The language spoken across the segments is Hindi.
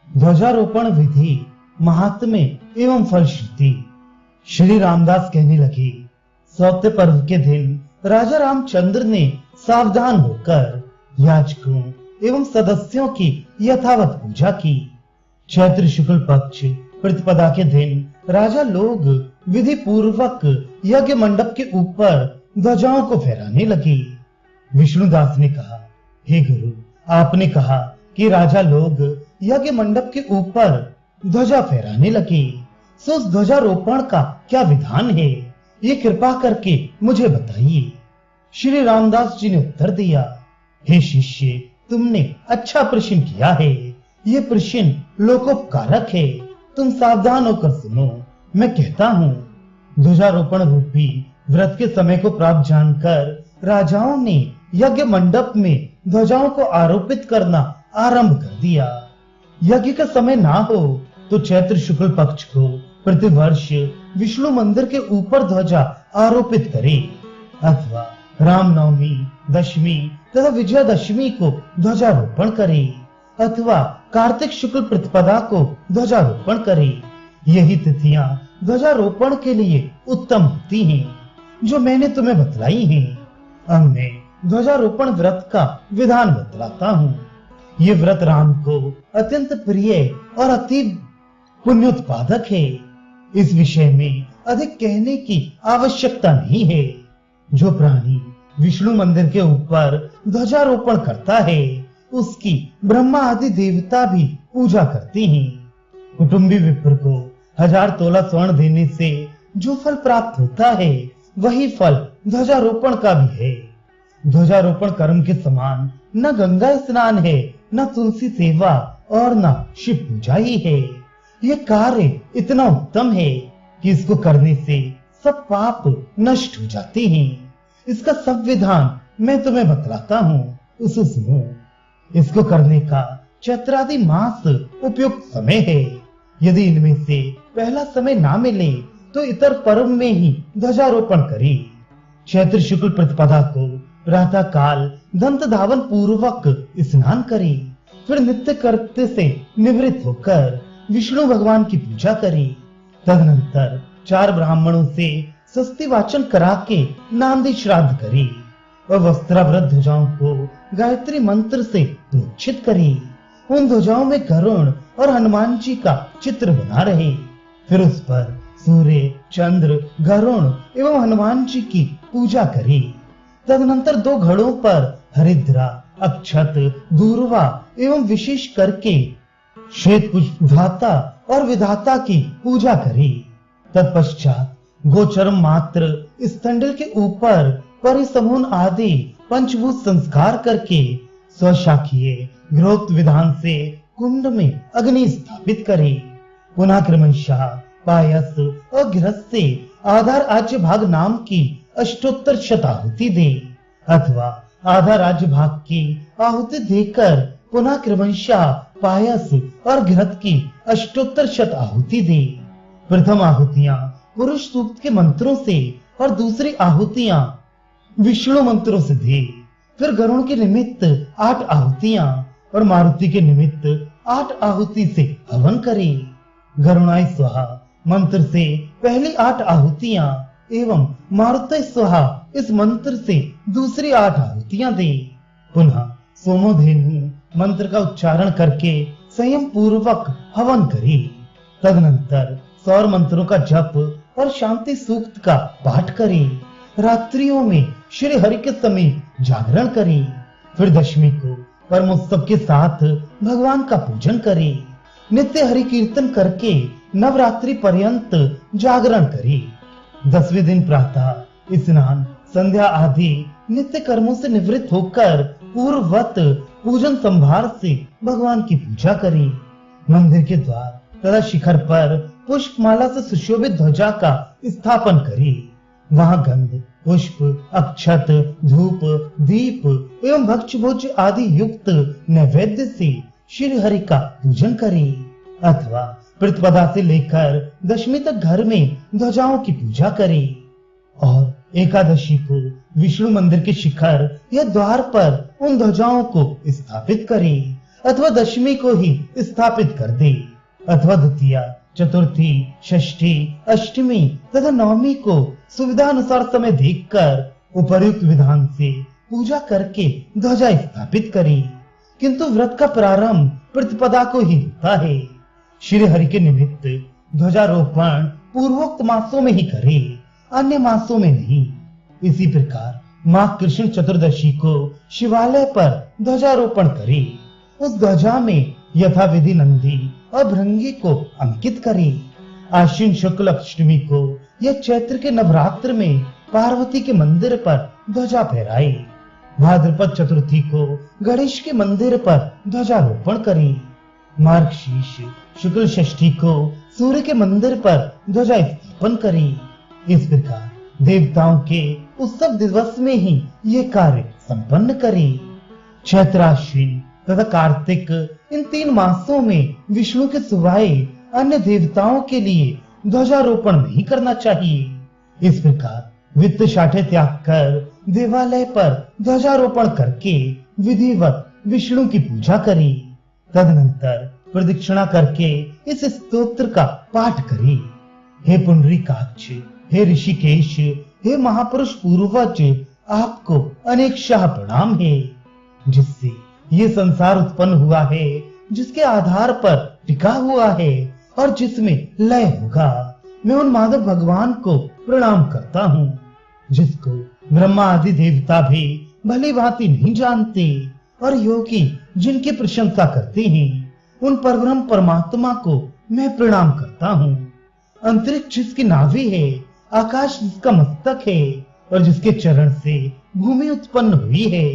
ध्वजारोपण विधि, महात्म्य एवं फलश्रुति। श्री रामदास कहने लगे, सौते पर्व के दिन राजा रामचंद्र ने सावधान होकर याजकों एवं सदस्यों की यथावत पूजा की। चैत्र शुक्ल पक्ष प्रतिपदा के दिन राजा लोग विधि पूर्वक यज्ञ मंडप के ऊपर ध्वजाओं को फहराने लगे। विष्णुदास ने कहा, हे गुरु, आपने कहा कि राजा लोग यज्ञ मंडप के ऊपर ध्वजा फहराने लगे, सो उस ध्वजारोपण का क्या विधान है, ये कृपा करके मुझे बताइए। श्री रामदास जी ने उत्तर दिया, हे शिष्य, तुमने अच्छा प्रश्न किया है। ये प्रश्न लोकोपकारक है, तुम सावधान होकर सुनो। मैं कहता हूँ, ध्वजारोपण रूपी व्रत के समय को प्राप्त जानकर राजाओं ने यज्ञ मंडप में ध्वजाओं को आरोपित करना आरंभ कर दिया। यज्ञ का समय ना हो तो चैत्र शुक्ल पक्ष को प्रतिवर्ष विष्णु मंदिर के ऊपर ध्वजा आरोपित करे, अथवा रामनवमी, दशमी तथा विजयादशमी को ध्वजारोपण करे, अथवा कार्तिक शुक्ल प्रतिपदा को ध्वजारोपण करे। यही तिथियां ध्वजारोपण के लिए उत्तम होती हैं, जो मैंने तुम्हें बतलाई हैं। अब मैं ध्वजारोपण व्रत का विधान बतलाता हूँ। ये व्रत राम को अत्यंत प्रिय और अति पुण्योत्पादक है। इस विषय में अधिक कहने की आवश्यकता नहीं है। जो प्राणी विष्णु मंदिर के ऊपर ध्वजारोपण करता है, उसकी ब्रह्मा आदि देवता भी पूजा करते हैं। कुटुंबी विप्र को 1000 तोला स्वर्ण देने से जो फल प्राप्त होता है, वही फल ध्वजारोपण का भी है। ध्वजारोपण कर्म के समान न गंगा स्नान है, न तुलसी सेवा और न शिव पूजा ही है। यह कार्य इतना उत्तम है कि इसको करने से सब पाप नष्ट हो जाते हैं। इसका सब विधान मैं तुम्हें बतलाता हूँ, उसे सुनो। इसको करने का चैत्रादि मास उपयुक्त समय है। यदि इनमें से पहला समय ना मिले तो इतर पर्व में ही ध्वजारोपण करे। चैत्र शुक्ल प्रतिपदा को प्रातः काल दंत धावन पूर्वक स्नान करे, फिर नित्य कर्तव्य से निवृत्त होकर विष्णु भगवान की पूजा करे। तदनंतर 4 ब्राह्मणों से स्वस्ति वाचन करा के नांदी श्राद्ध करे और वस्त्रावृत ध्वजाओं को गायत्री मंत्र से प्रोक्षित करे। उन ध्वजाओं में गरुण और हनुमान जी का चित्र बना रहे। फिर उस पर सूर्य, चंद्र, गरुण एवं हनुमान जी की पूजा करे। तदनंतर 2 घड़ों पर हरिद्रा, अक्षत, दूर्वा एवं विशेष करके श्वेत पुष्प धाता और विधाता की पूजा करे। तत्पश्चात गोचरम मात्र स्तंडल के ऊपर परिसमून आदि पंचभूत संस्कार करके स्वशाखीय गृहोक्त विधान से कुंड में अग्नि स्थापित करे। पुनः क्रमशः पायस और गृहस्थ से आधा राज्य भाग नाम की अष्टोत्तर शताहुति दे, अथवा आधा राज्य भाग की आहुति देकर पुनः क्रमशः पायस और घृत की अष्टोत्तर शत आहुति दे। प्रथम आहुतियां पुरुष सूक्त के मंत्रों से और दूसरी आहुतियां विष्णु मंत्रों से दे। फिर गरुण के निमित्त 8 आहुतियां और मारुति के निमित्त 8 आहुति से हवन करे। गरुणाय स्वाहा मंत्र से पहली 8 आहुतियां एवं मारुति स्वाहा इस मंत्र से दूसरी 8 आहुतियां दे। पुनः सोमोधेनु मंत्र का उच्चारण करके संयम पूर्वक हवन करे। तदनंतर सौर मंत्रों का जप और शांति सूक्त का पाठ करे। रात्रियों में श्री हरि के समीप जागरण करे। फिर दशमी को परमोत्सव के साथ भगवान का पूजन करे। नित्य हरि कीर्तन करके नवरात्रि पर्यंत जागरण करे। 10वें दिन प्रातः स्नान, संध्या आदि नित्य कर्मों से निवृत्त होकर पूर्ववत पूजन संभार से भगवान की पूजा करे। मंदिर के द्वार तथा शिखर पर पुष्पमाला से सुशोभित ध्वजा का स्थापन करे। वहां गंध, पुष्प, अक्षत, धूप, दीप एवं भक्ष्य भोज्य आदि युक्त नैवेद्य से श्री हरि का पूजन करे, अथवा प्रतिपदा से लेकर दशमी तक घर में ध्वजाओं की पूजा करे। और एकादशी को विष्णु मंदिर के शिखर या द्वार पर उन ध्वजाओं को स्थापित करे। अथवा दशमी को ही स्थापित कर दे, अथवा द्वितीया, चतुर्थी, षष्ठी, अष्टमी तथा नवमी को सुविधा अनुसार समय देखकर उपर्युक्त विधान से पूजा करके ध्वजा स्थापित करे, किंतु व्रत का प्रारंभ प्रतिपदा को ही होता है। श्री हरि के निमित्त ध्वजारोपण पूर्वोक्त मासों में ही करे, अन्य मासों में नहीं। इसी प्रकार माघ कृष्ण चतुर्दशी को शिवालय पर ध्वजारोपण करे, उस ध्वजा में यथाविधि नंदी और भृंगी को अंकित करे। आश्विन शुक्ल अष्टमी को या चैत्र के नवरात्र में पार्वती के मंदिर पर ध्वजा फहराए। भाद्रपद चतुर्थी को गणेश के मंदिर पर ध्वजारोपण करे। मार्गशीर्ष शुक्ल षष्ठी को सूर्य के मंदिर पर ध्वजा स्थापन करे। इस प्रकार देवताओं के उत्सव दिवस में ही ये कार्य संपन्न करे। चैत्राश्विन तथा कार्तिक इन 3 मासों में विष्णु के सिवाय अन्य देवताओं के लिए ध्वजारोपण नहीं करना चाहिए। इस प्रकार वित्त शाठे त्याग कर देवालय पर ध्वजारोपण करके विधिवत विष्णु की पूजा करें। तदनंतर प्रदक्षिणा करके इस स्तोत्र का पाठ करें। हे पुंडरीकाक्ष, हे ऋषिकेश, हे महापुरुष पूर्वज, आपको अनेक शाह प्रणाम है, जिससे ये संसार उत्पन्न हुआ है, जिसके आधार पर टिका हुआ है और जिसमें लय होगा। मैं उन माधव भगवान को प्रणाम करता हूँ, जिसको ब्रह्मा आदि देवता भी भली भांति नहीं जानते और योगी जिनकी प्रशंसा करते हैं, उन परब्रह्म परमात्मा को मैं प्रणाम करता हूँ। अंतरिक्ष जिसकी नाभि है, आकाश जिसका मस्तक है और जिसके चरण से भूमि उत्पन्न हुई है,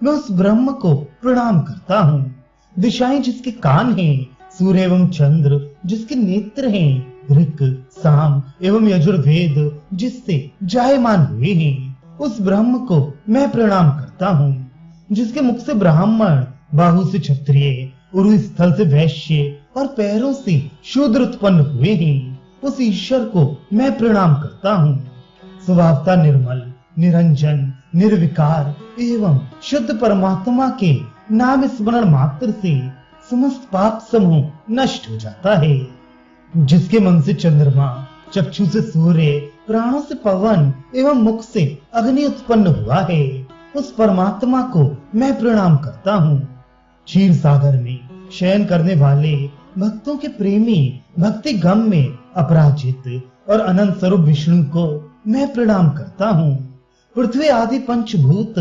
मैं उस ब्रह्म को प्रणाम करता हूँ। दिशाएं जिसके कान हैं, सूर्य एवं चंद्र जिसके नेत्र हैं, ऋक, साम एवं यजुर्वेद जिससे जायमान हुए हैं, उस ब्रह्म को मैं प्रणाम करता हूँ। जिसके मुख से ब्राह्मण, बाहु से क्षत्रिय, उरु स्थल से वैश्य और पैरों से शूद्र उत्पन्न हुए हैं, उस ईश्वर को मैं प्रणाम करता हूँ। स्वभावता निर्मल, निरंजन, निर्विकार एवं शुद्ध परमात्मा के नाम स्मरण मात्र से समस्त पाप समूह नष्ट हो जाता है। जिसके मन से चंद्रमा, चक्षु से सूर्य, प्राणों से पवन एवं मुख से अग्नि उत्पन्न हुआ है, उस परमात्मा को मैं प्रणाम करता हूँ। क्षीर सागर में शयन करने वाले भक्तों के प्रेमी, भक्ति गम में अपराजित और अनंत स्वरूप विष्णु को मैं प्रणाम करता हूँ। पृथ्वी आदि पंचभूत,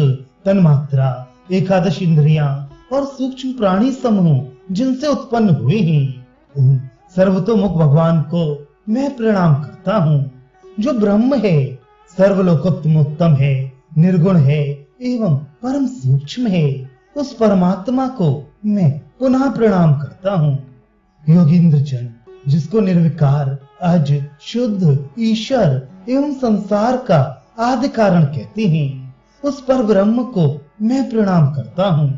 तन्मात्रा, 11 इंद्रियां और सूक्ष्म प्राणी समूह जिनसे उत्पन्न हुए हैं, उन सर्वतोमुख भगवान को मैं प्रणाम करता हूँ। जो ब्रह्म है, सर्वलोकोत्तमोत्तम है, निर्गुण है एवं परम सूक्ष्म है, उस परमात्मा को मैं पुनः प्रणाम करता हूँ। योगींद्र जन जिसको निर्विकार, अज, शुद्ध, ईश्वर एवं संसार का आदि कारण कहते हैं, उस पर ब्रह्म को मैं प्रणाम करता हूँ।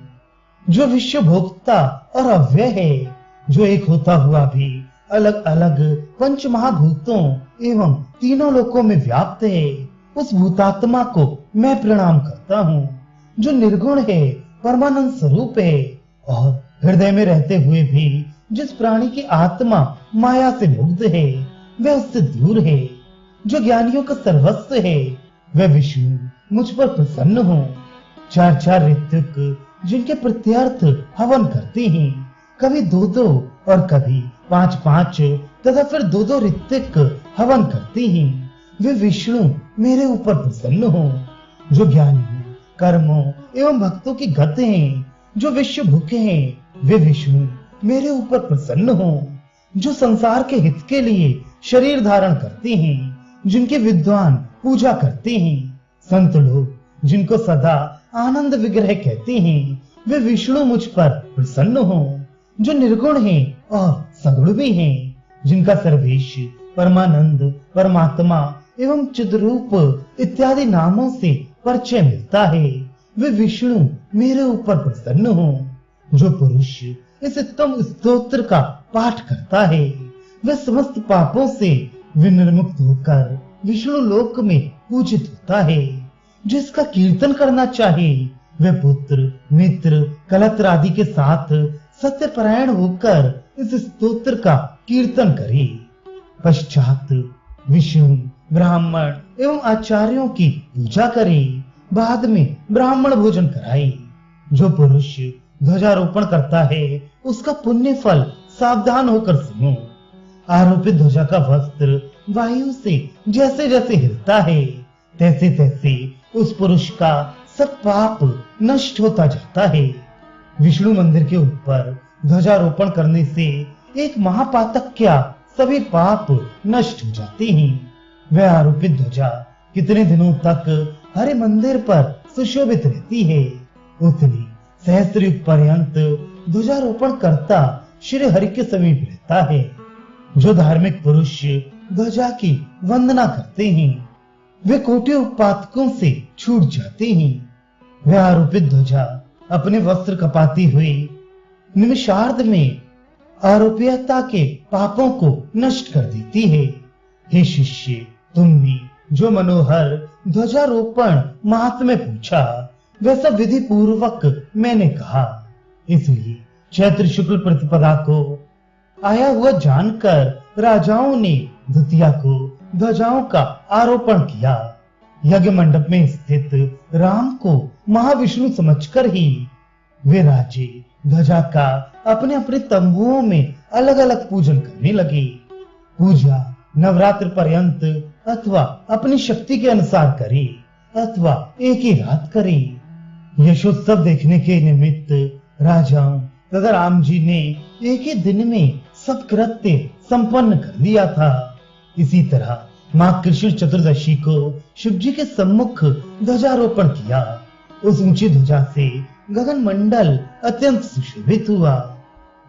जो विश्व भोक्ता और अव्यय है, जो एक होता हुआ भी अलग अलग पंच महाभूतों एवं तीनों लोकों में व्याप्त है, उस भूतात्मा को मैं प्रणाम करता हूँ। जो निर्गुण है, परमानंद स्वरूप है और हृदय में रहते हुए भी जिस प्राणी की आत्मा माया से मुक्त है, वह उससे दूर है। जो ज्ञानियों का सर्वस्व है, वह विष्णु मुझ पर प्रसन्न हो। 4 ऋतुक जिनके प्रत्यर्थ हवन करते हैं, कभी 2 और कभी 5 तथा फिर 2 ऋतुक हवन करते हैं, वे विष्णु मेरे ऊपर प्रसन्न हो। जो ज्ञानी कर्मों एवं भक्तों की गति हैं, जो विश्व भूखे हैं, वे विष्णु मेरे ऊपर प्रसन्न हो। जो संसार के हित के लिए शरीर धारण करते हैं, जिनके विद्वान पूजा करते हैं, संत लोग जिनको सदा आनंद विग्रह कहते हैं, वे विष्णु मुझ पर प्रसन्न हो। जो निर्गुण हैं और सगुण भी हैं, जिनका सर्वेश, परमानंद, परमात्मा एवं चिद्रूप इत्यादि नामों से परिचय मिलता है, वे विष्णु मेरे ऊपर प्रसन्न हो। जो पुरुष इस उत्तम स्तोत्र का पाठ करता है, वह समस्त पापों से विनिर्मुक्त होकर विष्णु लोक में पूजित होता है। जिसका कीर्तन करना चाहे, वह पुत्र, मित्र, कलत्र आदि के साथ सत्यपरायण होकर इस स्तोत्र का कीर्तन करे। पश्चात विष्णु, ब्राह्मण एवं आचार्यों की पूजा करे। बाद में ब्राह्मण भोजन कराए। जो पुरुष ध्वजारोपण करता है उसका पुण्य फल सावधान होकर सुनो। आरोपित ध्वजा का वस्त्र वायु से जैसे जैसे हिलता है तैसे तैसे उस पुरुष का सब पाप नष्ट होता जाता है। विष्णु मंदिर के ऊपर ध्वजारोपण करने से एक महापातक क्या सभी पाप नष्ट हो जाते हैं। वह आरोपित ध्वजा कितने दिनों तक हरे मंदिर पर सुशोभित रहती है, उतनी सहस्त्र युग पर्यंत ध्वजारोपण करता श्री हरि के समीप रहता है। जो धार्मिक पुरुष ध्वजा की वंदना करते हैं वे कोटि उत्पातकों से छूट जाते हैं। वह आरोपित ध्वजा अपने वस्त्र कपाती हुई निमिषार्ध में आरोपियता के पापों को नष्ट कर देती है। हे शिष्य, तुमने जो मनोहर ध्वजारोपण महात्म्य पूछा वह सब विधि पूर्वक मैंने कहा। इसलिए चैत्र शुक्ल प्रतिपदा को आया हुआ जानकर राजाओं ने द्वितीया को ध्वजाओं का आरोपण किया। यज्ञ मंडप में स्थित राम को महाविष्णु समझकर ही वे राजे ध्वजा का अपने अपने तंबुओं में अलग अलग पूजन करने लगे। पूजा नवरात्र पर्यंत अथवा अपनी शक्ति के अनुसार करे अथवा एक ही रात करे। यशोत्सव देखने के निमित्त राजाओं तथा राम जी ने एक ही दिन में सब कृत्य संपन्न कर दिया था। इसी तरह मां कृष्ण चतुर्दशी को शिव जी के सम्मुख ध्वजारोपण किया। उस ऊंची ध्वजा से गगन मंडल अत्यंत सुशोभित हुआ।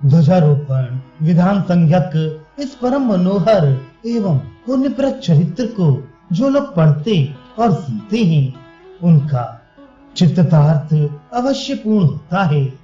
ध्वजारोपण विधान संज्ञक इस परम मनोहर एवं पुण्यप्रद चरित्र को जो लोग पढ़ते और सुनते हैं उनका चित्तार्थ अवश्य पूर्ण होता है।